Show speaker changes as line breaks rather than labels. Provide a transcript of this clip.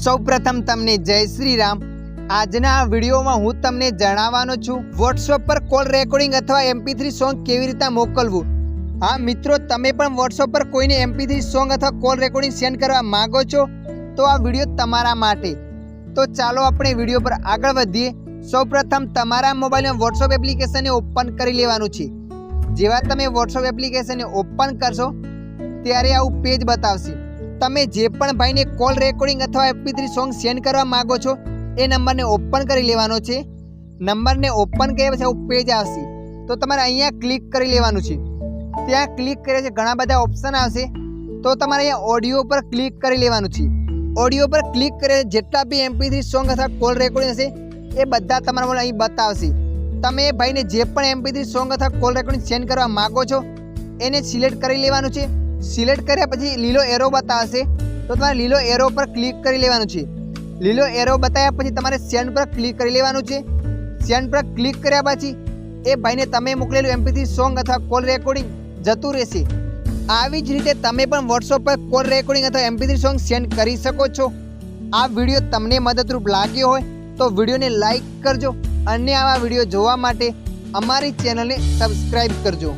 સૌપ્રથમ તમને જય શ્રી રામ। આજના આ વિડીયોમાં હું તમને જણાવવાનો છું WhatsApp પર કોલ રેકોર્ડિંગ અથવા MP3 સોંગ કેવી રીતે મોકલવું। હા મિત્રો, તમે પણ WhatsApp પર કોઈને MP3 સોંગ અથવા કોલ રેકોર્ડિંગ સેન્ડ કરવા માંગો છો તો આ વિડીયો તમારા માટે। તો ચાલો આપણે વિડીયો પર આગળ વધીએ। સૌપ્રથમ તમારા મોબાઈલમાં WhatsApp એપ્લિકેશનને ઓપન કરી લેવાનું છે। જેવા તમે WhatsApp એપ્લિકેશનને ઓપન કરશો ત્યારે આવું પેજ બતાવશે। તમે જે પણ ભાઈને કોલ રેકોર્ડિંગ અથવા MP3 સોંગ સેન્ડ કરવા માંગો છો એ નંબરને ઓપન કરી લેવાનો છે। નંબરને ઓપન કર્યા પછી આવું પેજ આવશે તો તમારે અહીંયા ક્લિક કરી લેવાનું છે। ત્યાં ક્લિક કર્યા છે ઘણા બધા ઓપ્શન આવશે તો તમારે અહીંયા ઓડિયો પર ક્લિક કરી લેવાનું છે। ઓડિયો પર ક્લિક કરે જેટલા બી MP3 સોંગ અથવા કોલ રેકોર્ડિંગ હશે એ બધા તમારા મને અહીં બતાવશે। તમે એ ભાઈને જે પણ MP3 સોંગ અથવા કોલ રેકોર્ડિંગ સેન્ડ કરવા માંગો છો એને સિલેક્ટ કરી લેવાનું છે। સિલેક્ટ કર્યા પછી લીલો એરો બતાવશે તો તમારે લીલો એરો પર ક્લિક કરી લેવાનું છે। લીલો એરો બતાવ્યા પછી તમારે સેન્ડ પર ક્લિક કરી લેવાનું છે। સેન્ડ પર ક્લિક કર્યા પછી એ ભાઈને તમે મોકલેલું MP3 સોંગ અથવા કોલ રેકોર્ડિંગ જતું રહેશે। આવી જ રીતે તમે પણ WhatsApp પર કોલ રેકોર્ડિંગ અથવા MP3 સોંગ સેન્ડ કરી શકો છો। આ વિડીયો તમને મદદરૂપ લાગ્યો હોય તો વિડીયોને લાઈક કરજો અને આવા વિડીયો જોવા માટે અમારી ચેનલને સબસ્ક્રાઈબ કરજો।